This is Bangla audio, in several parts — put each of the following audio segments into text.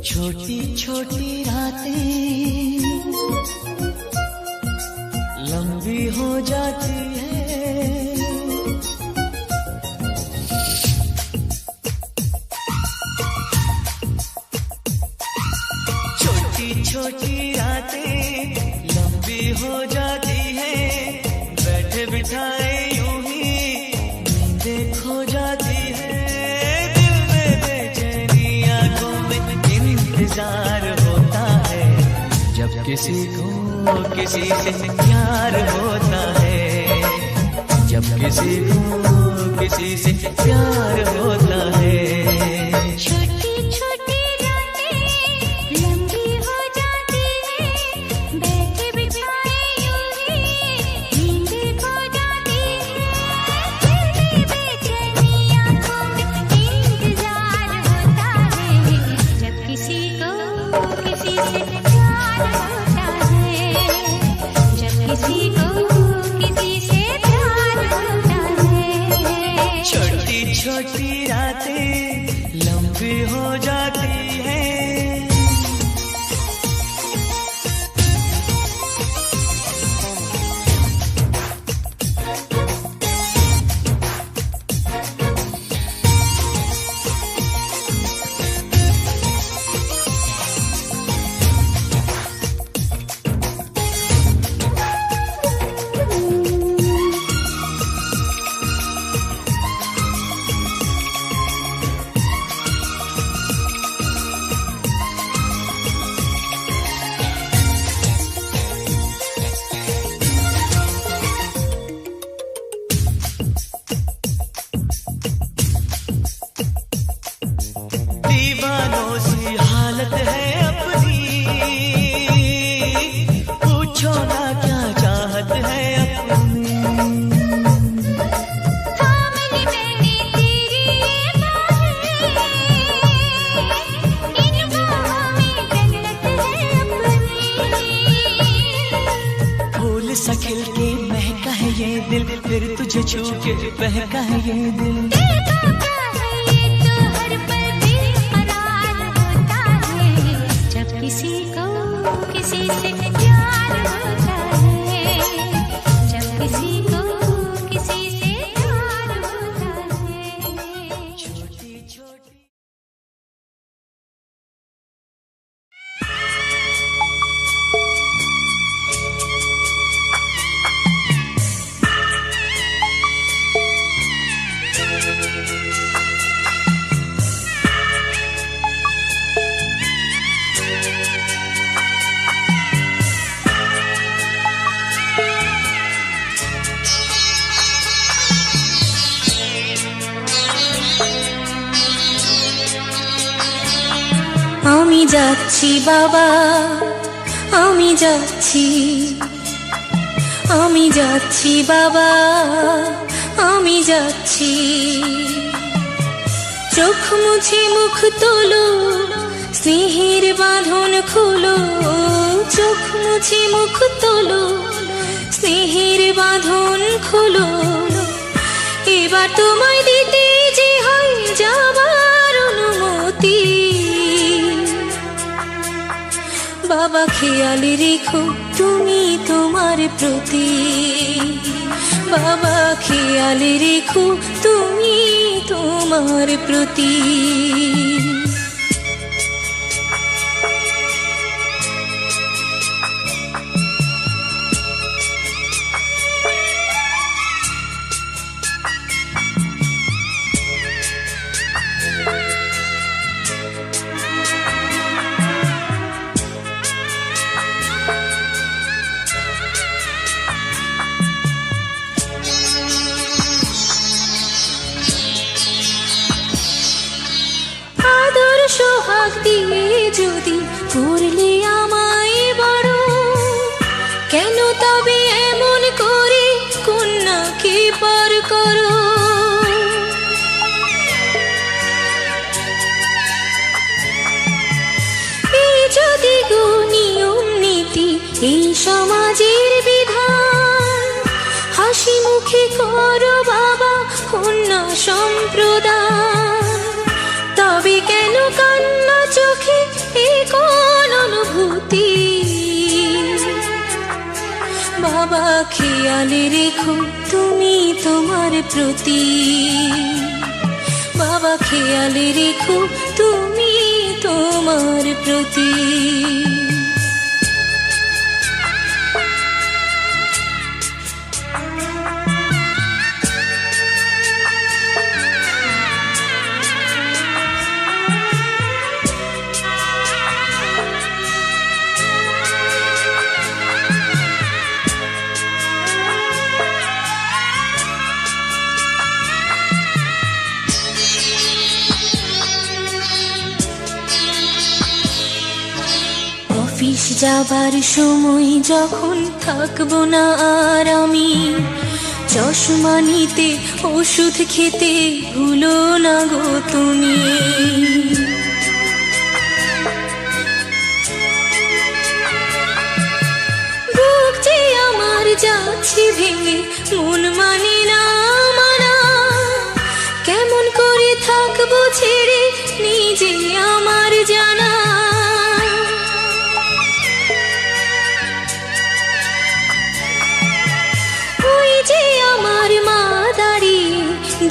छोटी छोटी रातें लंबी हो जाती है, छोटी छोटी रातें लंबी हो जाती है, बैठे बिठाए यूं ही नींदें खो जाती है, दिल में बेचैनी आंखों में इंतजार होता है, जब किसी को किसी से प्यार होता है, जब किसी को किसी से प्यार होता है। छोटी छोटी रातें लंबी हो जाती है। दीवानों सी हालत है अपनी, पूछो ना क्या चाहत है अपनी, थामने मैंने तेरी इन बाहों में जन्नत है अपनी, फूल सा खिल के महका है ये दिल, फिर तुझे छू के बहका है ये दिल, किसी को किसी से प्यार होता है, जब किसी को किसी से प्यार होता है। छोटी छोटी আমি যাচ্ছি বাবা, আমি যাচ্ছি, আমি যাচ্ছি বাবা, আমি যাচ্ছি, চোখ মুছে মুখ তোলো, স্নেহের বাঁধন খোলো, চোখ মুছে মুখ তোলো, স্নেহের বাঁধন খোলো, এবার তোমায় দিতে যে হয় যাবার অনুমতি, বাবা খেয়াল রেখো তুমি তোমার প্রতি, বাবা খেয়াল রেখো তুমি তোমার প্রতি। সোহাগ দিয়ে যদি করলে আমায় বড়, কেন তবে এমন করে কন্যাকে পর করো, এই যদি গো নিয়ম নীতি এই সমাজের বিধান, হাসি মুখে করো বাবা কন্যা সম্প্রদান, তবে কেন খেয়াল রেখো তুমি তোমার প্রতি, বাবা খেয়াল রেখো তুমি তোমার প্রতি। অফিস যাবার সময় যখন থাকবো না আর আমি, চশমা নিতে ওষুধ খেতে ভুলো না গো তুমি। বুক যে আমার যাচ্ছে ভেঙে, মন মানে না মানা, কেমন করে থাকবো ছেড়ে নিজে আমার জানা।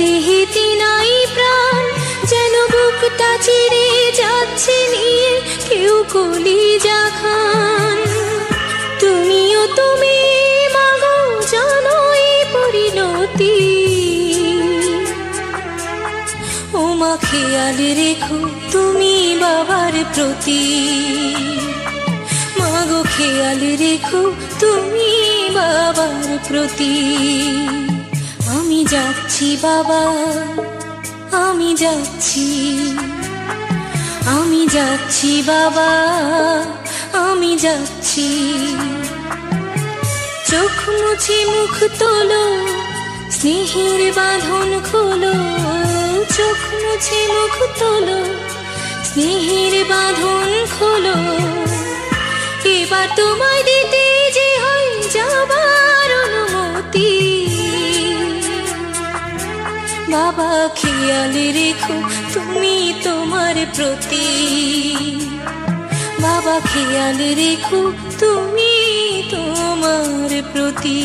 দেহেতে নাই প্রাণ, যেন বুকটা চিরে যাচ্ছে নিয়ে কেউ কলিজা খান। তুমিও তুমি মাগো জানো এই পরিণতি, ও মা খেয়াল রেখো তুমি বাবার প্রতি, মাগো খেয়াল রেখো তুমি বাবার প্রতি। আমি যাচ্ছি বাবা, আমি যাচ্ছি, আমি যাচ্ছি বাবা, আমি যাচ্ছি। চোখ মুছে মুখ তোলো, স্নেহের বাঁধন খোলো, চোখ মুছে মুখ তোলো, স্নেহের বাঁধন খোলো। এবার তোমায় দিতে যে হয় যাবার অনুমতি, বাবা খেয়াল রেখো তুমি তোমার প্রতি, বাবা খেয়াল রেখো তুমি তোমার প্রতি।